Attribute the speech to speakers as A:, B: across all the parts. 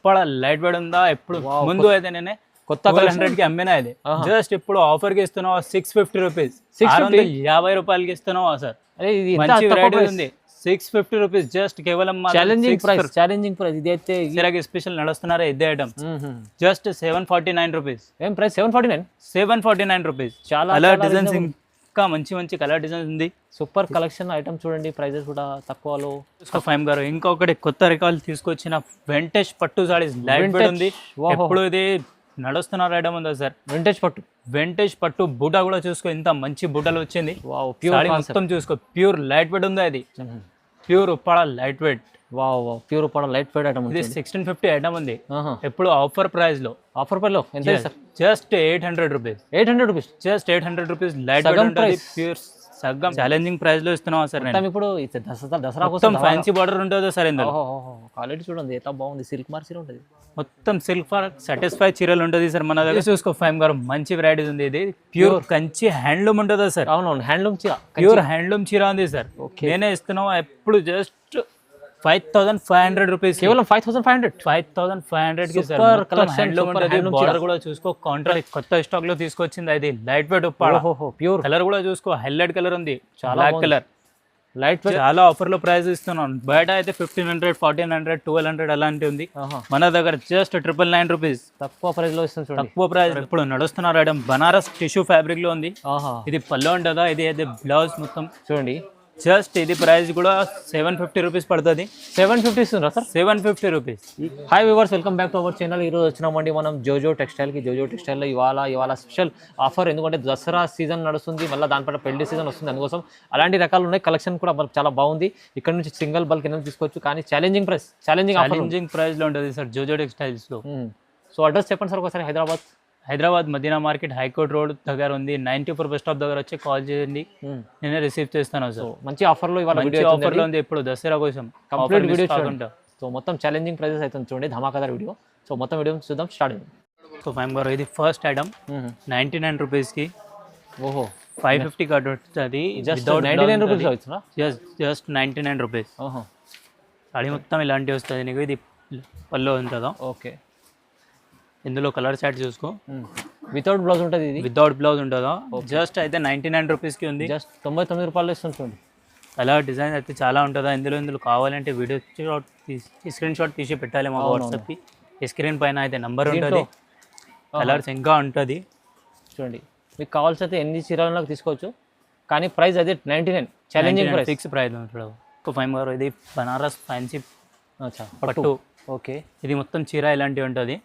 A: Uppada light weight ఉందా ఇప్పుడు ముందు అయితే నేనే కొత్త 100 కి అమ్మినా ఇది జస్ట్ ఇప్పుడు ఆఫర్ కి ఇస్తున్నావు 650 రూపీస్ 650 రూపాయలకి ఇస్తున్నావు సార్. మంచి వెరైటీ ఉంది 650 రూపీస్ జస్ట్ కేవలం
B: ఛాలెంజింగ్ ప్రైస్ ఇది అయితే
A: సిరాకి స్పెషల్ నడుస్తున్నారా ఇదే ఐటమ్ జస్ట్ 749 రూపీస్.
B: ఏం ప్రైస్
A: 749 రూపీస్. చాలా కలర్ డిజైన్స్ ఇంకా మంచి కలర్ డిజైన్స్ ఉంది.
B: సూపర్ కలెక్షన్ ఐటమ్ చూడండి, ప్రైజెస్ కూడా తక్కువలో.
A: ఫైమ్ గారు ఇంకొకటి కొత్త రకాలు తీసుకొచ్చిన వెంటేజ్ పట్టు సారీస్ లైట్ వెయిట్ ఉంది. ఎప్పుడు ఇది నడుస్తున్నారు ఐటమ్ ఉందా సార్. వెంటేజ్ పట్టు బూటా కూడా చూసుకో, ఇంత మంచి బూటాలు వచ్చింది. మొత్తం చూసుకో ప్యూర్ లైట్ వెయిట్ ఉందా ఇది. Pure Uppada light wait.
B: Pure Uppada light weight item
A: ఇది 1650 ఐటమ్ ఉంది. ఎప్పుడు ఆఫర్ ప్రైస్ లో ఎంత sir? Just 800 rupees. Just 800 rupees light weight ఉంటుంది. ప్యూర్ సగ్గం ఛాలెంజింగ్ ప్రైస్ లో ఇస్తున్నాం సార్.
B: ఇప్పుడు దసరా
A: కోసం ఫ్యాన్సీ బార్డర్ ఉంటుంది సార్ ఇందులో.
B: క్వాలిటీ చూడండి ఎంత బాగుంది. సిల్క్ మార్క్ చీర ఉంటుంది,
A: మొత్తం సిల్క్ ఫార్ సాటిస్ఫై చీరలు ఉంటుంది సార్ మన దగ్గర. చూసుకో ఫైమ్ గారు మంచి వెరైటీస్ ఉంది. ఇది ప్యూర్ కంచి హ్యాండ్లూమ్ ఉంటుందా సార్.
B: అవునవును హ్యాండ్లూమ్ చీర,
A: ప్యూర్ హ్యాండ్లూమ్ చీర ఉంది సార్. నేనే ఇస్తున్నాం ఎప్పుడు జస్ట్ 5500 రూపీస్.
B: కేవలం 5500
A: కి సార్. హ్యాండ్లూమ్ ఉంటుంది. బార్డర్ కూడా చూసుకో కాంట్రాస్ట్ కొత్త స్టాక్ లో తీసుకొచ్చింది. అది light weight Uppada.
B: Pure
A: colour కూడా చూసుకో హైలైట్ కలర్ ఉంది. చాలా కలర్ లైట్ వెయిట్. చాలా ఆఫర్ లో ప్రైస్ ఇస్తున్నాం. బయట అయితే 1500, 1400, 1200 అలాంటి ఉంది. మన దగ్గర జస్ట్ 999 రూపీస్.
B: తక్కువ ప్రైస్ లో ఇస్తాం.
A: తక్కువ ప్రైస్. ఇప్పుడు నడుస్తున్నారు ఐటమ్ బనారస్ టిష్యూ ఫ్యాబ్రిక్ లో ఉంది. ఇది పళ్ళు ఉంటుందా. ఇది అయితే బ్లౌజ్ మొత్తం చూడండి. జస్ట్ ఇది ప్రైస్ కూడా 750 రూపీస్ పడుతుంది.
B: 750 ఇస్తుందా sir?
A: 750 rupees.
B: Hi viewers, welcome back to our channel. ఈరోజు వచ్చినామండి మనం జోజో టెక్స్టైల్కి. జోజో టెక్స్టైల్లో ఇవాళ స్పెషల్ ఆఫర్. ఎందుకంటే దసరా సీజన్ నడుస్తుంది, మళ్ళీ దానిపైన పెళ్లి సీజన్ వస్తుంది. అందుకోసం అలాంటి రకాలు ఉన్నాయి. కలెక్షన్ కూడా చాలా బాగుంది. ఇక్కడ నుంచి సింగిల్ బల్క్ కింద తీసుకోవచ్చు, కానీ ఛాలెంజింగ్
A: ప్రైస్ లో ఉంటుంది సార్ జోజో టెక్స్టైల్స్ లో.
B: సో అడ్రస్ చెప్పండి సార్ ఒకసారి.
A: Hyderabad Madina market high court road దగ్గర ఉంది. 94 బస్ స్టాప్ దగ్గర వచ్చి కాల్ చేయండి, నేనే రిసీవ్ చేస్తాను సార్.
B: మంచి ఆఫర్లో
A: ఆఫర్లో ఉంది ఇప్పుడు దసరా కోసం
B: కంప్లీట్ వీడియో చూడండి. సో మొత్తం ఛాలెంజింగ్ ప్రైజెస్ అయితే చూడండి, ధమాకాదార్ వీడియో. సో మొత్తం వీడియో చూద్దాం, స్టార్ట్ అయింది.
A: సో ఫైమ్ గారు ఇది ఫస్ట్ ఐటమ్ 99 రూపీస్కి. 550 కట్ వస్తుంది.
B: Just 99 rupees.
A: Just 99 rupees. Saree మొత్తం ఇలాంటివి వస్తుంది నీకు. ఇది పల్లో ఉంటుందా.
B: ఓకే,
A: ఇందులో కలర్ చార్ట్ చూసుకో.
B: వితౌట్ బ్లౌజ్ ఉంటుంది. ఇది
A: వితౌట్ బ్లౌజ్ ఉంటుందా. జస్ట్ అయితే 99 రూపీస్కి ఉంది.
B: జస్ట్ 99 రూపాయలు ఇస్తుంది చూడండి.
A: కలర్ డిజైన్ అయితే చాలా ఉంటుందా. ఇందులో కావాలంటే వీడియో స్క్రీన్ షాట్ తీసి పెట్టాలి మా వాట్సాప్కి. ఈ స్క్రీన్ పైన అయితే నెంబర్ ఉంటుంది, కలర్స్ ఇంకా ఉంటుంది
B: చూడండి. మీకు కావాల్సి అయితే ఎన్ని చీరలకు తీసుకోవచ్చు, కానీ ప్రైస్ అదే 99. ఛాలెంజింగ్ ప్రైస్,
A: ఫిక్స్ ప్రైస్ ఉంటుంది. ఫైమ్ గారు ఇది బనారస్ ఫ్యాన్సీ పట్టు.
B: ఓకే,
A: ఇది మొత్తం చీర ఇలాంటివి ఉంటుంది.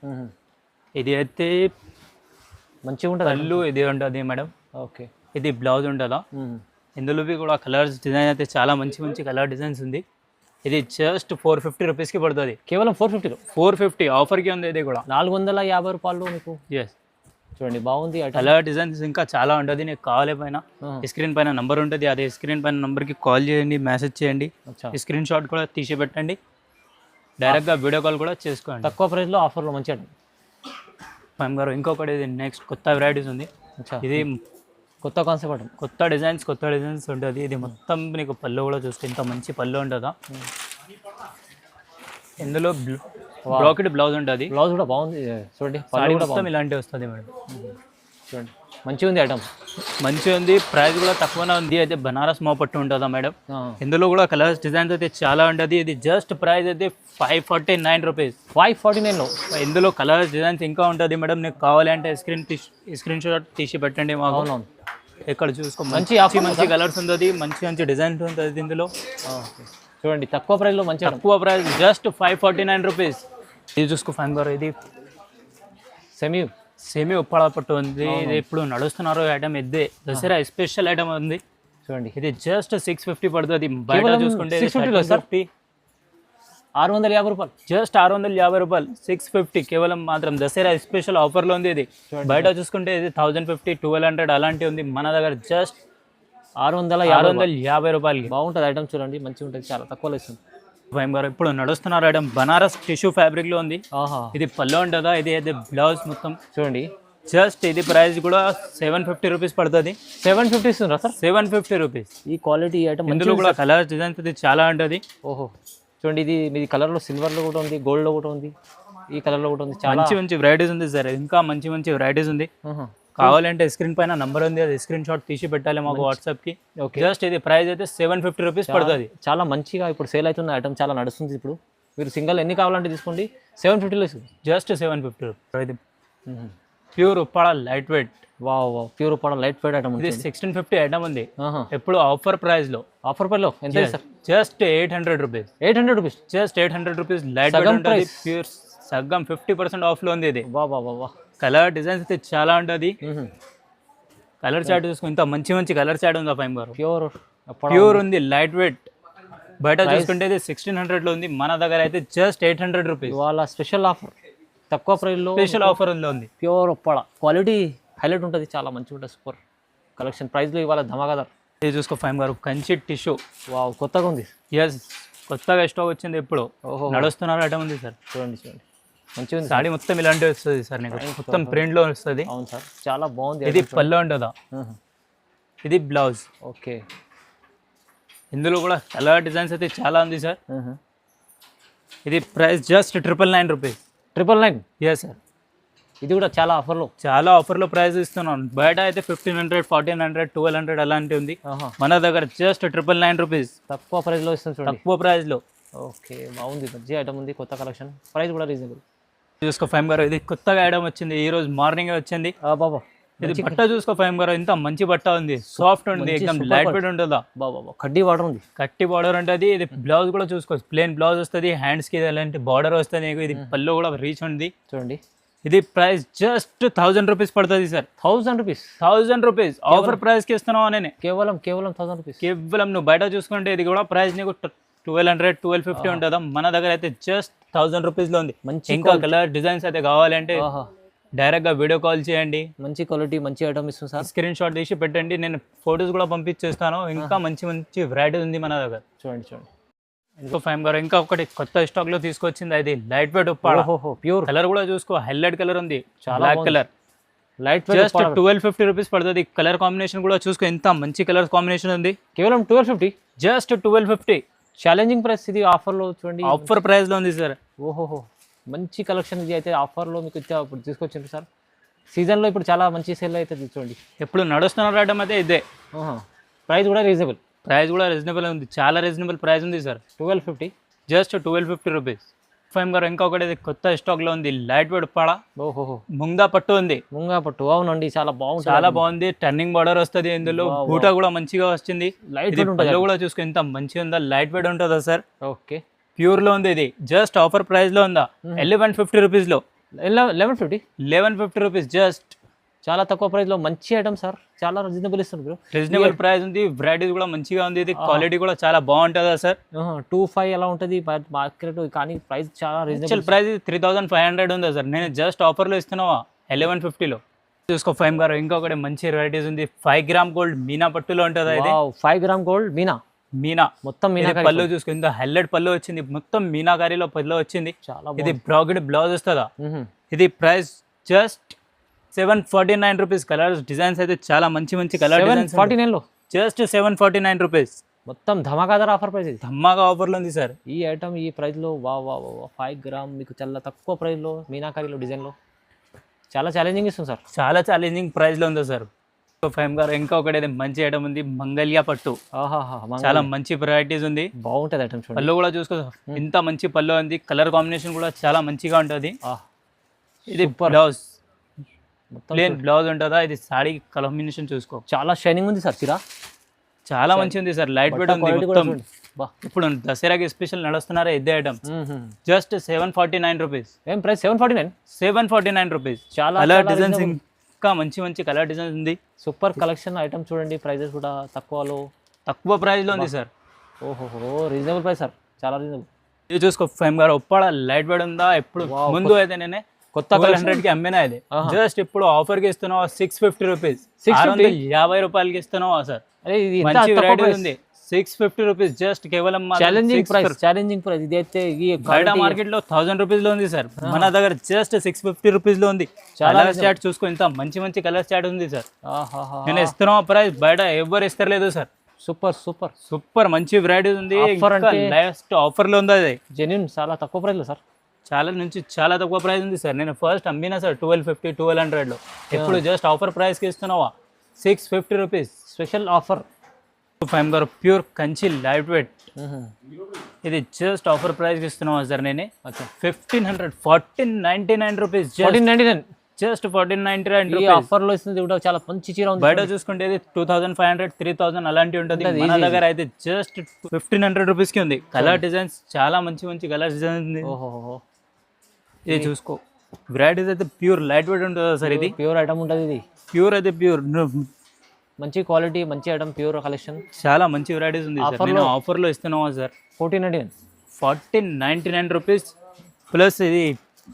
A: ఇది అయితే
B: మంచిగా ఉంటుంది.
A: పళ్ళు ఇది ఉంటుంది మేడం.
B: ఓకే,
A: ఇది బ్లౌజ్ ఉంటుందా. ఇందులో కూడా కలర్స్ డిజైన్ అయితే చాలా మంచి కలర్ డిజైన్స్ ఉంది. ఇది జస్ట్ 450 రూపీస్కి పడుతుంది.
B: కేవలం 450
A: ఆఫర్కి ఉంది. ఇది కూడా
B: 450 రూపాయలు మీకు.
A: ఎస్
B: చూడండి, బాగుంది.
A: కలర్ డిజైన్స్ ఇంకా చాలా ఉంటుంది. నీకు కావాలి పైన స్క్రీన్ పైన నంబర్ ఉంటుంది. అదే స్క్రీన్ పైన నంబర్కి కాల్ చేయండి, మెసేజ్ చేయండి, స్క్రీన్ షాట్ కూడా తీసి పెట్టండి. డైరెక్ట్గా వీడియో కాల్ కూడా చేసుకోండి.
B: తక్కువ ప్రైస్లో ఆఫర్లో మంచిగా.
A: ఫైమ్ గారు ఇంకొకటి ఇది నెక్స్ట్ కొత్త వెరైటీస్ ఉంది. ఇది
B: కొత్త కాన్సెప్ట్,
A: కొత్త డిజైన్స్ ఉంటుంది. ఇది మొత్తం నీకు పళ్ళు కూడా చూస్తే ఇంత మంచి పళ్ళు ఉంటుందా. ఇందులో బ్రాకెట్ బ్లౌజ్ ఉంటుంది.
B: బ్లౌజ్ కూడా బాగుంది చూడండి.
A: మొత్తం ఇలాంటివి వస్తుంది మేడం.
B: చూడండి, మంచిగా ఉంది ఐటమ్,
A: మంచిగా ఉంది. ప్రైస్ కూడా తక్కువనే ఉంది. అయితే బనారస్ మో పట్టు ఉంటుందా మేడం. ఇందులో కూడా కలర్స్ డిజైన్స్ అయితే చాలా ఉంటుంది. ఇది జస్ట్ ప్రైస్ అయితే 549 రూపీస్.
B: 549లో
A: ఇందులో కలర్స్ డిజైన్స్ ఇంకా ఉంటుంది మేడం. నీకు కావాలంటే స్క్రీన్ షాట్ తీసి పెట్టండి మాకు. ఇక్కడ చూసుకో, మంచి కలర్స్ ఉంటుంది, మంచి డిజైన్స్ ఉంటుంది ఇందులో.
B: చూడండి, తక్కువ ప్రైస్లో
A: తక్కువ ప్రైస్ జస్ట్ 549 రూపీస్. ఇది చూసుకో ఫైమ్ గారు, ఇది సెమీ ఉప్పాడ పట్టు ఉంది. ఇది ఇప్పుడు నడుస్తున్నారు ఐటమ్. ఇదే దసరా స్పెషల్ ఐటమ్ ఉంది
B: చూడండి.
A: ఇది జస్ట్ 650 పడుతుంది. బయట చూసుకుంటే
B: 650 రూపాయలు.
A: జస్ట్ 650 రూపాయలు. 650 కేవలం మాత్రం దసరా స్పెషల్ ఆఫర్లో ఉంది. ఇది బయట చూసుకుంటే ఇది 1050, 1200 అలాంటివి ఉంది. మన దగ్గర జస్ట్ 650 రూపాయలకి.
B: బాగుంటుంది ఐటమ్ చూడండి, మంచిగా ఉంటుంది, చాలా తక్కువలో ఇస్తుంది.
A: ఫైమ్ గారు ఇప్పుడు నడుస్తున్నారు ఐటమ్ బనారస్ టిష్యూ ఫ్యాబ్రిక్ లో ఉంది. ఇది పళ్ళు ఉంటుందా. ఇది అయితే బ్లౌజ్ మొత్తం చూడండి. జస్ట్ ఇది ప్రైస్ కూడా 750 రూపీస్ పడుతుంది.
B: 750 ఇస్తుందా సార్?
A: 750 రూపీస్.
B: ఈ క్వాలిటీ ఐటమ్.
A: ఇందులో కూడా కలర్ డిజైన్స్ అయితే చాలా ఉంటుంది.
B: చూడండి, ఇది మీది కలర్లో సిల్వర్లో కూడా ఉంది, గోల్డ్లో కూడా ఉంది. ఈ కలర్ లో కూడా ఉంది చాలా
A: మంచి మంచి వెరైటీస్ ఉంది సార్, ఇంకా మంచి మంచి వెరైటీస్ ఉంది. కావాలంటే స్క్రీన్ పైన నంబర్ ఉంది, అది స్క్రీన్ షాట్ తీసి పెట్టాలి మాకు వాట్సాప్ కి. జస్ట్ ఇది ప్రైస్ అయితే 750 రూపీస్ పడుతుంది.
B: చాలా మంచిగా ఇప్పుడు సేల్ అవుతున్న ఐటమ్ చాలా నడుస్తుంది. ఇప్పుడు మీరు సింగల్ ఎన్ని కావాలంటే తీసుకోండి, 750లో ఇస్తుంది.
A: Just 750 rupees. ఇది pure Uppada light weight.
B: Wow wow, pure Uppada light weight item.
A: ఇది 1650 ఐటమ్ ఉంది, ఎప్పుడు ఆఫర్ ప్రైస్ లో.
B: ఆఫర్ ప్రైస్ లో ఎంత sir?
A: Just 800 rupees.
B: 800 rupees,
A: just 800 rupees light weight ఉంటుంది. ప్యూర్ సగ్గం 50% ఆఫ్ లో ఉంది ఇది.
B: వా వా వా వా.
A: కలర్ డిజైన్స్ అయితే చాలా ఉంటుంది. కలర్ చాట్ చూసుకుని ఇంత మంచి మంచి కలర్ చాట్ ఉంది ఫైమ్ గారు. ప్యూర్ ఉంది లైట్ వెయిట్. బయట చూసుకుంటే ఇది 1600 లో ఉంది, మన దగ్గర అయితే జస్ట్ 800 రూపీస్.
B: వాళ్ళ స్పెషల్ ఆఫర్, తక్కువ ప్రైస్ లో
A: స్పెషల్ ఆఫర్ ఉంది.
B: ప్యూర్ ఉప్పాడ క్వాలిటీ హైలైట్ ఉంటుంది, చాలా మంచిగా ఉంటుంది. సూపర్ కలెక్షన్, ప్రైస్ లో ఇవాళ ధమాకాదార్.
A: ఇది చూసుకో ఫైమ్ గారు, కంచి టిష్యూ.
B: వావ్, కొత్తగా ఉంది.
A: ఎస్, కొత్తగా స్టాక్ వచ్చింది, ఇప్పుడు నడుస్తున్నారు ఐటమ్ ఉంది సార్.
B: చూడండి చూడండి, మంచిగా ఉంది.
A: సాడీ మొత్తం ఇలాంటివి వస్తుంది సార్, నీకు మొత్తం ప్రింట్ లో వస్తుంది.
B: అవును సార్, చాలా బాగుంది.
A: ఇది పళ్ళు ఉంటుందా, ఇది బ్లౌజ్.
B: ఓకే,
A: ఇందులో కూడా కలర్ డిజైన్స్ అయితే చాలా ఉంది సార్. ఇది price just 999 rupees.
B: 999.
A: Yes sir,
B: ఇది కూడా చాలా ఆఫర్లో,
A: చాలా ఆఫర్లో ప్రైస్ ఇస్తున్నాను. బయట అయితే 1500, 1400, 1200 అలాంటివి ఉంది. మన దగ్గర జస్ట్ 999 రూపీస్.
B: తక్కువ ప్రైస్లో ఇస్తుంది చూడండి,
A: తక్కువ ప్రైస్లో.
B: ఓకే, బాగుంది. మంచి ఐటమ్ ఉంది, కొత్త కలెక్షన్, ప్రైస్ కూడా రీజనబుల్.
A: చూసుకో ఫైమ్ గారు, ఇది కొత్తగా ఐటమ్ వచ్చింది, ఈ రోజు మార్నింగ్ వచ్చింది.
B: బాబా,
A: ఇది బట్ట చూసుకో ఫైమ్ గారు, ఇంత మంచి బట్ట ఉంది, సాఫ్ట్ ఉంది, ఎక్దమ్ లైట్ వెయిట్ ఉంటుందా.
B: బాబా, కడ్డీ బార్డర్ ఉంది,
A: కట్టి బార్డర్ ఉంటుంది. ఇది బ్లౌజ్ కూడా చూసుకో, ప్లేన్ బ్లౌజ్ వస్తుంది, హ్యాండ్స్ కి అలాంటి బార్డర్ వస్తుంది. ఇది పళ్ళు కూడా రీచ్ ఉంది
B: చూడండి.
A: ఇది ప్రైస్ జస్ట్ 1000 రూపీస్ పడుతుంది sir.
B: 1000 rupees,
A: 1000 rupees offer price కి ఇస్తున్నావు నేను.
B: కేవలం 1000 రూపీస్.
A: కేవలం నువ్వు బయట చూసుకుంటే ఇది కూడా ప్రైస్ నీకు 1200, 1250 ఉంటుందా. మన దగ్గర అయితే జస్ట్ 1000 రూపీస్ లో ఉంది. ఇంకా కలర్ డిజైన్స్ అయితే కావాలంటే డైరెక్ట్ గా వీడియో కాల్ చేయండి.
B: మంచి క్వాలిటీ, మంచి ఐటమ్ ఇస్తుంది సార్.
A: స్క్రీన్ షాట్ తీసి పెట్టండి, నేను ఫొటోస్ కూడా పంపించేస్తాను. ఇంకా మంచి మంచి వెరైటీ ఉంది మన దగ్గర.
B: చూడండి చూడండి.
A: ఇంకో ఫైమ్ గారు, ఇంకా ఒకటి కొత్త స్టాక్ లో తీసుకొచ్చింది, అది light weight Uppada.
B: Pure
A: colour కూడా చూసుకో, హైలైట్ కలర్ ఉంది, black colour.
B: Light
A: just 1250 rupees పడుతుంది. కలర్ కాంబినేషన్ కూడా చూసుకో, ఎంత మంచి కలర్ కాంబినేషన్ ఉంది.
B: కేవలం 1250,
A: జస్ట్ 1250.
B: ఛాలెంజింగ్ ప్రైస్ ఇది, ఆఫర్లో చూడండి,
A: ఆఫర్ ప్రైస్ లో ఉంది సార్.
B: ఓహోహో, మంచి కలెక్షన్ ఇది అయితే ఆఫర్లో మీకు ఇప్పుడు తీసుకొచ్చింది సార్. సీజన్లో ఇప్పుడు చాలా మంచి సేల్ అయితే చూడండి.
A: ఎప్పుడు నడుస్తున్న ఐటమ్ అయితే ఇదే.
B: ప్రైస్ కూడా రీజనబుల్,
A: ప్రైస్ కూడా రీజనబుల్ ఉంది, చాలా రీజనబుల్ ప్రైస్ ఉంది సార్.
B: 1250,
A: just 1250 rupees. ఫైమ్ గారు, ఇంకొకటి కొత్త స్టాక్ లో ఉంది, లైట్ వెయిట్ ఉప్పాడ.
B: ఓహోహో,
A: ముంగా పట్టు ఉంది.
B: ముంగా పట్టు, అవునండి, చాలా బాగుంది,
A: చాలా బాగుంది. టర్నింగ్ బార్డర్ వస్తుంది, ఇందులో బూట కూడా మంచిగా వచ్చింది. లైట్ వెయిట్ కూడా చూసుకో, ఎంత మంచిగా ఉందా, లైట్ వెయిట్ ఉంటుందా సార్.
B: ఓకే,
A: ప్యూర్ లో ఉంది. ఇది జస్ట్ ఆఫర్ ప్రైస్ లో ఉందా, 1150 రూపీస్ లో. 1150 రూపీస్ జస్ట్,
B: చాలా తక్కువ ప్రైస్ లో మంచి ఐటమ్ సార్, చాలా రీజనబుల్ ఇస్తుంది.
A: రీజనబుల్ ప్రైస్ ఉంది, వెరైటీస్ కూడా మంచిగా ఉంది. ఇది క్వాలిటీ కూడా చాలా బాగుంటుందా సార్.
B: 2500 ఎలా ఉంటుంది మార్కెట్, కానీ ప్రైస్ చాలా రీజనబుల్.
A: ప్రైస్ 3500 ఉందా సార్, నేను జస్ట్ ఆఫర్ లో ఇస్తున్నావా 1150 లో. చూసుకో ఫైమ్ గారు, ఇంకొకటి మంచి వెరైటీస్ ఉంది, 5 గ్రామ్ గోల్డ్ మీనా పట్టులో ఉంటుందా. ఇది
B: 5 గ్రామ్ గోల్డ్ మీనా మొత్తం మీనా
A: పళ్ళు చూసుకో, ఇంత హైలైట్ పళ్ళు వచ్చింది, మొత్తం మీనాకారీలో పళ్ళు వచ్చింది.
B: చాలా
A: ఇది బ్రాకెట్ బ్లౌజ్ వస్తుందా. ఇది price just 749 rupees. Colours designs అయితే చాలా మంచి మంచి కలర్ డిజైన్స్.
B: 49 లో
A: జస్ట్ 749 రూపీస్.
B: మొత్తం ధమాకాదార్ ఆఫర్ ప్రైస్ ఇది,
A: ధమాకా ఆఫర్ లో ఉంది సార్
B: ఈ ఐటమ్. ఈ ప్రైస్ లో వా వా వా 5 గ్రామ్ మీకు చాలా తక్కువ ప్రైస్ లో మీనాకారీలో డిజైన్ లో చాలా ఛాలెంజింగ్ ఇస్తుంది సార్.
A: చాలా ఛాలెంజింగ్ ప్రైస్ లో ఉంది సార్. ఫైమ్ గారు, ఇంకా ఒకటి మంచి ఐటమ్ ఉంది, మంగళ్య పట్టు. చాలా మంచి వెరైటీస్ ఉంది,
B: బాగుంటది ఐటమ్.
A: పళ్ళు కూడా చూసుకో, ఇంత మంచి పళ్ళు ఉంది, కలర్ కాంబినేషన్ కూడా చాలా మంచిగా ఉంటుంది. ఇది బ్లౌజ్, ప్లేన్ బ్లౌజ్ ఉంటుందా. ఇది సాడీ కాంబినేషన్ చూసుకో,
B: చాలా షైనింగ్ ఉంది సార్.
A: చాలా మంచి ఉంది సార్, లైట్ వెయిట్ ఉంది మొత్తం. ఇప్పుడు దసరాకి స్పెషల్ నడుస్తున్నారా ఇదే ఐటమ్. Just 749 rupees.
B: ఏం ప్రైస్? 749
A: రూపీస్.
B: చాలా
A: కలర్ డిజైన్స్ ఇంకా మంచి మంచి కలర్ డిజైన్స్ ఉంది.
B: సూపర్ కలెక్షన్ ఐటమ్ చూడండి. ప్రైజెస్ కూడా తక్కువ
A: ప్రైస్ లో ఉంది సార్.
B: ఓహో, రీజనబుల్ ప్రైస్ సార్, చాలా రీజనబుల్.
A: ఇది చూసుకో ఫైమ్ గారు, ఉప్పాడ లైట్ వెయిట్ ఉందా. ఎప్పుడు ముందు అయితే నేనే కొత్త 100 కి అమ్మినా, ఇది జస్ట్ ఇప్పుడు ఆఫర్ కి ఇస్తున్నావా 650 రూపీస్. 650 రూపాయలకి ఇస్తున్నావా సార్. మంచి వెరైటీ ఉంది, 650 రూపీస్ జస్ట్. కేవలం
B: ఛాలెంజింగ్ ప్రైస్. ఇదైతే
A: బయట మార్కెట్ లో 1000 రూపీస్ లో ఉంది సార్, మన దగ్గర జస్ట్ 650 రూపీస్ లో ఉంది. కలర్ చాట్ చూసుకో, ఇంత మంచి మంచి కలర్ చాట్ ఉంది సార్. నేను ఇస్తున్నా ప్రైస్ బయట ఎవరు ఇస్తలేదు సార్. సూపర్ మంచి వెరైటీస్ ఉంది. లాస్ట్ ఆఫర్ లో ఉంది, అది
B: జెన్యూన్, చాలా తక్కువ ప్రైస్ లో సార్.
A: చాలా నుంచి చాలా తక్కువ ప్రైస్ ఉంది సార్. నేను ఫస్ట్ అమ్మినా సార్ 1250 1200లో. ఇప్పుడు జస్ట్ ఆఫర్ ప్రైస్కి ఇస్తున్నావా 650 రూపీస్
B: స్పెషల్ ఆఫర్.
A: ఫైమ్ గారు ప్యూర్ కంచి లైట్ వెయిట్, ఇది జస్ట్ ఆఫర్ ప్రైస్కి ఇస్తున్నావా సార్ నేను 1500 1499 రూపీస్.
B: 1499
A: జస్ట్ 1499
B: ఈ
A: రూపీస్.
B: ఆఫర్లో ఇస్తుంది కూడా చాలా మంచి చీర ఉంది.
A: బయట చూసుకుంటే ఇది 2500 3000 అలాంటివి ఉంటుంది. మన దగ్గర అయితే జస్ట్ 1500 రూపీస్కి ఉంది. కలర్ డిజైన్స్ చాలా మంచి మంచి కలర్ డిజైన్స్ ఉంది.
B: ఓహో,
A: ఇది చూసుకో, వెరైటీస్ అయితే ప్యూర్ లైట్ వెయిట్ ఉంటుంది సార్. ఇది
B: ప్యూర్ ఐటమ్ ఉంటుంది. ఇది
A: ప్యూర్ అయితే ప్యూర్
B: మంచి క్వాలిటీ మంచి ఐటమ్ ప్యూర్ కలెక్షన్.
A: చాలా మంచి వెరైటీస్ ఉంది సార్. నేను ఆఫర్లో ఇస్తున్నావా సార్ 1499 రూపీస్ ప్లస్ ఇది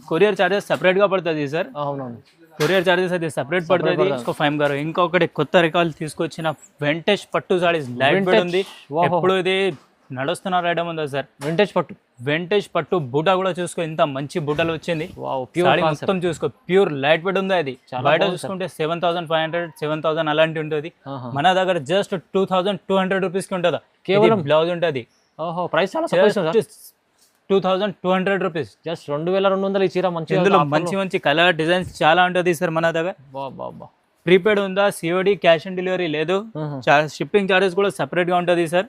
A: కొరియర్ చార్జెస్ సపరేట్గా పడుతుంది సార్.
B: అవునవును,
A: కొరియర్ చార్జెస్ అయితే సపరేట్ పడుతుంది. ఫైమ్ గారు ఇంకొకటి కొత్త రకాలు తీసుకొచ్చిన వెంటేజ్ పట్టు సారీస్ లైట్ వెయిట్ ఉంది. ఎప్పుడు ఇది నడుస్తున్నారు ఐటమ్ ఉందా సార్. వెంటేజ్ పట్టు బూటా కూడా చూసుకో, ఇంత మంచి బూటలు వచ్చింది. సారీ మొత్తం చూసుకో, ప్యూర్ లైట్ వెయిట్ ఉంది. అది బయట చూసుకుంటే 7500 7000 అలాంటి ఉంటుంది. మన దగ్గర జస్ట్ 2200 రూపీస్కి ఉంటుందా. కేవలం బ్లౌజ్ ఉంటుంది.
B: Price
A: 2200 rupees.
B: జస్ట్ 2200 ఈ చీర. మంచి
A: ఇందులో మంచి మంచి కలర్ డిజైన్స్ చాలా ఉంటుంది సార్ మన దగ్గర. ప్రీపెయిడ్ ఉందా, సిఓడి క్యాష్ ఆన్ డెలివరీ లేదు. షిప్పింగ్ చార్జెస్ కూడా సపరేట్ గా ఉంటుంది సార్.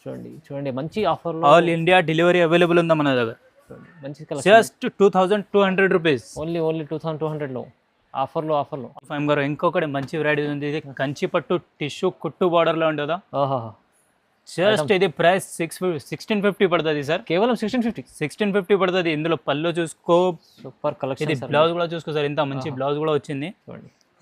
B: చూడండి చూడండి మంచి offer.
A: All India delivery available ఉందా మన దగ్గర.
B: మంచి
A: జస్ట్ 2200 రూపీస్.
B: ఓన్లీ 2200 లో ఆఫర్లో.
A: ఫైమ్ గారు ఇంకొకటి మంచి వెరైటీ ఉంది. ఇది కంచి పట్టు టిష్యూ కుట్టు బార్డర్ లో ఉంటుందా. జస్ట్ ఇది ప్రైస్ 1650 పడుతుంది సార్.
B: కేవలం 1650
A: పడుతుంది. ఇందులో పళ్ళు చూసుకో,
B: సూపర్ కలెక్షన్.
A: ఇది బ్లౌజ్ కూడా చూసుకో సార్, ఇంత మంచి బ్లౌజ్ కూడా వచ్చింది.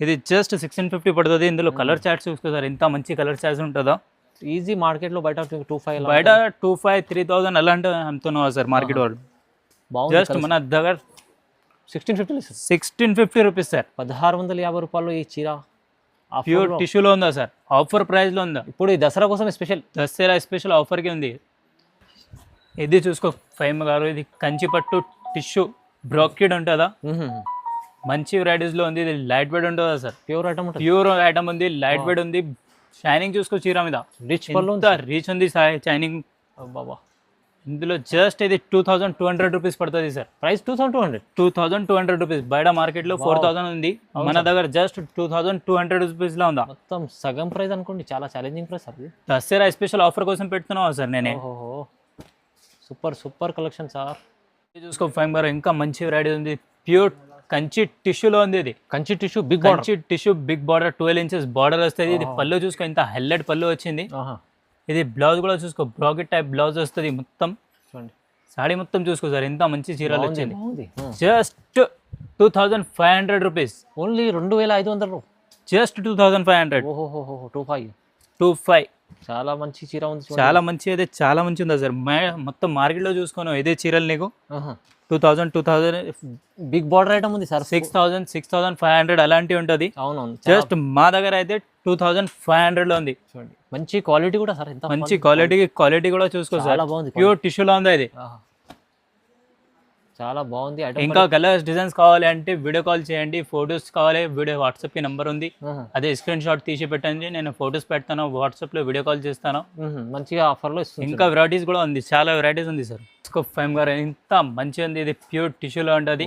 A: ఇది జస్ట్ 1650 పడుతుంది. ఇందులో కలర్ చార్ట్స్ చూసుకో సార్, ఇంత మంచి కలర్ చార్ట్స్ ఉంటుందా.
B: ఈజీ మార్కెట్ లో బయట 2500
A: బయట 2500 3000 అలాంటి అమ్ముతున్నావా సార్ మార్కెట్ వాళ్ళు. జస్ట్ మన దగ్గర 1650 రూపీస్ సార్.
B: 1650 రూపాయలు ఈ చీర
A: ప్యూర్ టిష్యూలో ఉందా సార్. ఆఫర్ ప్రైస్ లో ఉందా.
B: ఇప్పుడు ఈ దసరా కోసం
A: దసరా స్పెషల్ ఆఫర్ కి ఉంది. ఇది చూసుకో ఫైమ్ గారు, ఇది కంచి పట్టు టిష్యూ బ్రోకెడ్ ఉంటుందా. మంచి వెరైటీస్ లో ఉంది. ఇది లైట్ వెయిట్ ఉంటుందా సార్. ప్యూర్ ఐటమ్ ఉంది, లైట్ వెయిట్ ఉంది. షైనింగ్ చూసుకో చీర మీద, రీచ్ ఉంది షైనింగ్
B: బాబా.
A: ఇందులో జస్ట్ ఇది 2200 రూపీస్ పడుతుంది సార్.
B: Price
A: 2200 rupees. బయట మార్కెట్ లో 4000 ఉంది, మన దగ్గర జస్ట్ 2200 రూపీస్ లో ఉందా.
B: మొత్తం సగం ప్రైస్ అనుకోండి. చాలా ఛాలెంజింగ్ ప్రైస్ అది.
A: దసరా స్పెషల్ ఆఫర్ కోసం పెడుతున్నావా సార్ నేనే.
B: Super collection sir.
A: చూసుకో ఫైమ్ గారు, ఇంకా మంచి వెరైటీ ఉంది. ప్యూర్ కంచి టిష్యూలో ఉంది. ఇది
B: Kanchi tissue big border 12 inches border వస్తుంది. ఇది పళ్ళు చూసుకో, ఇంత హైలైట్ పళ్ళు వచ్చింది. ఇది బ్లౌజ్ కూడా చూసుకో, బ్రాకెట్ టైప్ బ్లౌజ్ వస్తుంది. మొత్తం చూడండి, సాడీ మొత్తం చూసుకో సార్, ఇంత మంచి చీరలు వచ్చింది. Just 2500 rupees. ఓన్లీ 2500.
A: జస్ట్ 2500. 25.
B: చాలా మంచి చీర ఉంది.
A: చాలా మంచి, అయితే చాలా మంచి ఉందా సార్. మొత్తం మార్కెట్ లో చూసుకోను ఇదే చీరలు నీకు 2000
B: బిగ్ బార్డర్ ఐటమ్ ఉంది సార్.
A: 6000 6500 అలాంటివి ఉంటుంది.
B: అవునవును.
A: జస్ట్ మా దగ్గర అయితే 2500 లో ఉంది.
B: చూడండి మంచి క్వాలిటీ కూడా సార్. ఎంత
A: మంచి క్వాలిటీ కూడా చూసుకో సార్. ప్యూర్ టిష్యూలో ఉంది ఇది.
B: చాలా బాగుంది.
A: ఇంకా కలర్స్ డిజైన్స్ కావాలి అంటే వీడియో కాల్ చేయండి. ఫొటోస్ కావాలి, వీడియో వాట్సాప్ కి నంబర్ ఉంది, అదే స్క్రీన్ షాట్ తీసి పెట్టండి. నేను ఫొటోస్ పెడతాను, వాట్సాప్ లో వీడియో కాల్ చేస్తాను.
B: మంచిగా ఆఫర్ లో ఇస్తుంది.
A: ఇంకా వెరైటీస్ కూడా ఉంది, చాలా వెరైటీస్ ఉంది సార్. ఫైమ్ గారు ఇంత మంచిగా ఉంది. ఇది ప్యూర్ టిష్యూలో ఉంటుంది.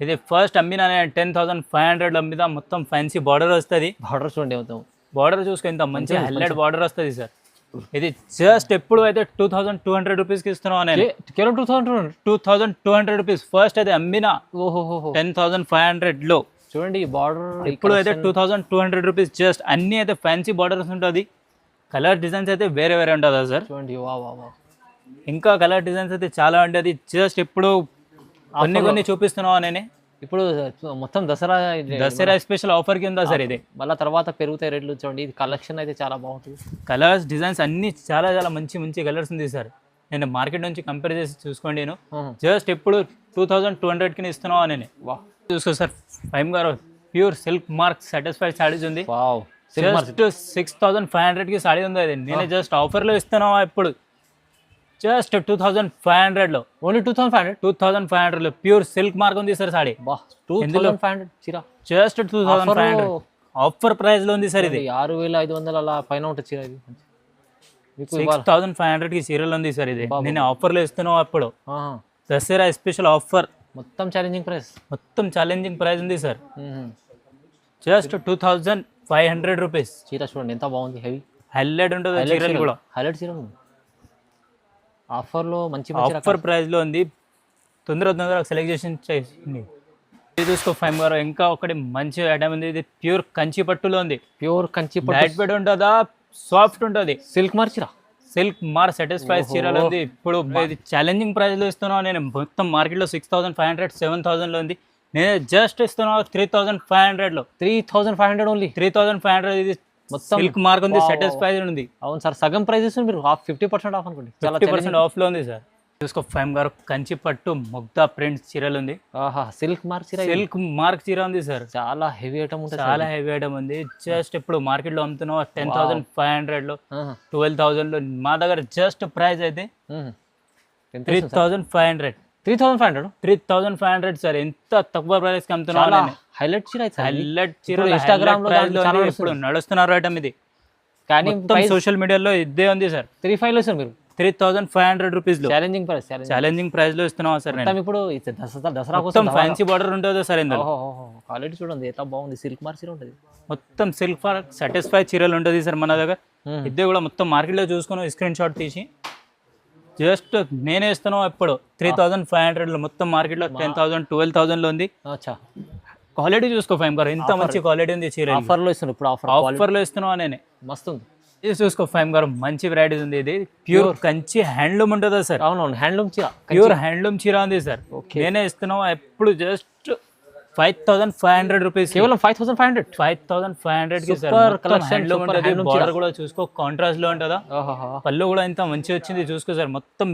A: ఇది ఫస్ట్ అమ్మినా 10,500 అమ్మిదా. మొత్తం ఫ్యాన్సీ బార్డర్ వస్తుంది.
B: బార్డర్ చూడండి, మొత్తం
A: బార్డర్ చూసుకో, ఇంత మంచి హైలైట్ బార్డర్ వస్తుంది సార్. ఇది జస్ట్ ఎప్పుడు అయితే 2200 రూపీస్కి ఇస్తున్నావు నేను.
B: కేవలం
A: 2200 రూపీస్. ఫస్ట్ అయితే అమ్మినా 10,500 లో.
B: చూడండి ఈ బార్డర్
A: ఇప్పుడు అయితే 2200 రూపీస్. జస్ట్ అన్ని అయితే ఫ్యాన్సీ బార్డర్స్ ఉంటుంది. కలర్ డిజైన్స్ అయితే వేరే ఉంటుందా సార్.
B: చూడండి
A: ఇంకా కలర్ డిజైన్స్ అయితే చాలా ఉంటుంది. జస్ట్ ఇప్పుడు కొన్ని చూపిస్తున్నావా నేనే.
B: ఇప్పుడు మొత్తం దసరా
A: స్పెషల్ ఆఫర్ కి ఉందా సార్ ఇది.
B: మళ్ళీ తర్వాత పెరుగుతాయి రేట్లు. చూడండి ఇది కలెక్షన్ అయితే చాలా బాగుంటుంది.
A: కలర్స్ డిజైన్స్ అన్ని చాలా మంచి కలర్స్ ఉంది సార్. నేను మార్కెట్ నుంచి కంపేర్ చేసి చూసుకోండి. నేను జస్ట్ ఇప్పుడు 2200 కి ఇస్తున్నావా నేను. చూసుకో సార్ ఫైమ్ గారు, pure silk mark satisfied saris ఉంది. జస్ట్ 6500 కి సారీ ఉంది. అది నేను జస్ట్ ఆఫర్ లో ఇస్తున్నావా ఇప్పుడు. జస్ట్ 2500 లో.
B: ఓన్లీ
A: 2500 లో ప్యూర్ సిల్క్ మార్క్ ఉంది సార్ సారీ.
B: 2500 చీర.
A: జస్ట్ 2500 ఆఫర్ ప్రైస్ లో ఉంది సార్. ఇది
B: 6500 అలా పైన ఉంటుంది చీర. ఇది
A: 6500 కి చీరలు ఉంది సార్. ఇది నేను ఆఫర్ లో ఇస్తున్నావు అప్పుడు. దసరా స్పెషల్ ఆఫర్,
B: మొత్తం ఛాలెంజింగ్ ప్రైస్.
A: మొత్తం ఛాలెంజింగ్ ప్రైస్ ఉంది సార్. Just 2500 rupees.
B: చీర చూడండి ఎంత బాగుంది, హెవీ
A: హైలైట్ ఉంటుంది చీరలు కూడా.
B: హైలైట్ చీర ఉంది. ఆఫర్లో మంచి
A: ఆఫర్ ప్రైస్లో ఉంది. తొందరగా సెలెక్ట్ చేసి ఇది చూసుకో ఫైమ్ గారు. ఇంకా ఒకటి మంచి ఐటమ్ ఉంది, ఇది ప్యూర్ కంచి పట్టులో ఉంది.
B: ప్యూర్ కంచి పట్టు.
A: లైట్ వెయిట్ ఉంటుందా, సాఫ్ట్ ఉంటుంది.
B: సిల్క్ మార్చిరా,
A: సిల్క్ మార్ సాటిస్ఫై చీరలు ఉంది. ఇప్పుడు ఇది ఛాలెంజింగ్ ప్రైస్లో ఇస్తున్నాను నేను. మొత్తం మార్కెట్లో 6500 7000లో ఉంది. నేను జస్ట్ ఇస్తున్నాను 3500లో.
B: 3500 ఓన్లీ.
A: 3500 ఇది మొత్తం సిల్క్ మార్క్ ఉంది, సాటిస్ఫై ఉంది.
B: అవును సార్, సగం ప్రైస్ ఇస్తుంది మీరు. 50% ఆఫ్ అనుకోండి.
A: 50% ఆఫ్లో ఉంది సార్. చూసుకో ఫైమ్ గారు, కంచి పట్టు ముగ్ధా ప్రింట్స్ చీరలు ఉంది.
B: ఆహా, సిల్క్ మార్క్ చీర.
A: సిల్క్ మార్క్ చీర ఉంది సార్.
B: చాలా హెవీ ఐటమ్ ఉంటుంది.
A: చాలా హెవీ ఐటమ్ ఉంది. జస్ట్ ఇప్పుడు మార్కెట్లో అమ్ముతున్నాం 10,500లో, 12,000లో. మా దగ్గర జస్ట్ ప్రైస్ అయితే 3,500.
B: 3500
A: సార్. ఎంత తక్కువ ప్రైస్ కి అమ్ముతున్నాం.
B: హైలైట్ చీర.
A: హైలైట్ చీర
B: ఇన్స్టాగ్రామ్ లో
A: ఇప్పుడు నడుస్తున్నారు ఐటమ్ ఇది.
B: కానీ
A: సోషల్ మీడియాలో ఇదే ఉంది సార్.
B: 3500 లో సార్ మీరు.
A: 3,500 రూపీస్ లో
B: ఛాలెంజింగ్ ప్రైస్.
A: ఛాలెంజింగ్ ప్రైస్ లో ఇస్తున్నాం సార్. నేను
B: ఇప్పుడు దసరా
A: మొత్తం ఫ్యాన్సీ బార్డర్ ఉంటుంది సార్ ఇందులో.
B: క్వాలిటీ చూడండి ఎంత బాగుంది. సిల్క్ మార్క్ చీర ఉంటుంది.
A: మొత్తం సిల్క్ మార్క్ సాటిస్ఫై చీరలు ఉంటుంది సార్ మన దగ్గర. ఇదే కూడా మొత్తం మార్కెట్లో చూసుకుని స్క్రీన్ షాట్ తీసి జస్ట్ నేనే ఇస్తాను. ఇప్పుడు 3,500లో, మొత్తం మార్కెట్లో 10,000 12,000లో ఉంది. క్వాలిటీ చూసుకో ఫైమ్ గారు, ఎంత మంచి క్వాలిటీ ఉంది చీర.
B: ఆఫర్లో ఇస్తున్నాను ఇప్పుడు.
A: ఆఫర్లో ఇస్తున్నావు నేనే.
B: మస్తు ఉంది.
A: ఇది చూసుకో ఫైమ్ గారు, మంచి వెరైటీస్ ఉంది. ఇది ప్యూర్ కంచి హ్యాండ్లూమ్ ఉంటుందా సార్.
B: అవునవును, హ్యాండ్లూమ్ చీర.
A: ప్యూర్ హ్యాండ్లూమ్ చీర ఉంది సార్. నేనే ఇస్తున్నావు ఎప్పుడు జస్ట్ 5,500 రూపీస్.
B: కేవలం 5,500.
A: 5,500 కి సార్. హ్యాండ్లూమ్ ఉంటుంది. బార్డర్ కూడా చూసుకో కాంట్రాస్ట్ లో ఉంటుందా. పళ్ళు కూడా ఎంత మంచి వచ్చింది చూసుకో సార్. మొత్తం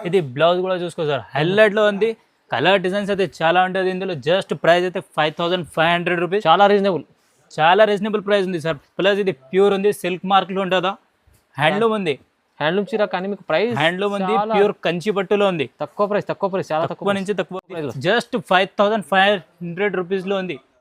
A: ఇది బ్లౌజ్ కూడా చూసుకో సార్, హైలైట్ లో ఉంది. కలర్ డిజైన్స్ అయితే చాలా ఉంటుంది ఇందులో. జస్ట్ ప్రైస్ అయితే 5,500 రూపీస్. చాలా రీజనబుల్ ప్రైస్ ఉంది సార్. ప్లస్ ఇది ప్యూర్ ఉంది, సిల్క్ మార్క్ లో ఉంటుందా. హ్యాండ్లూమ్ ఉంది,
B: హ్యాండ్లూమ్ చీర. కానీ మీకు ప్రైస్
A: హ్యాండ్లూమ్ ఉంది, ప్యూర్ కంచి పట్టులో ఉంది.
B: తక్కువ ప్రైస్, చాలా
A: తక్కువ నుంచి తక్కువ. జస్ట్ 5,500 రూపీస్ లో ఉంది.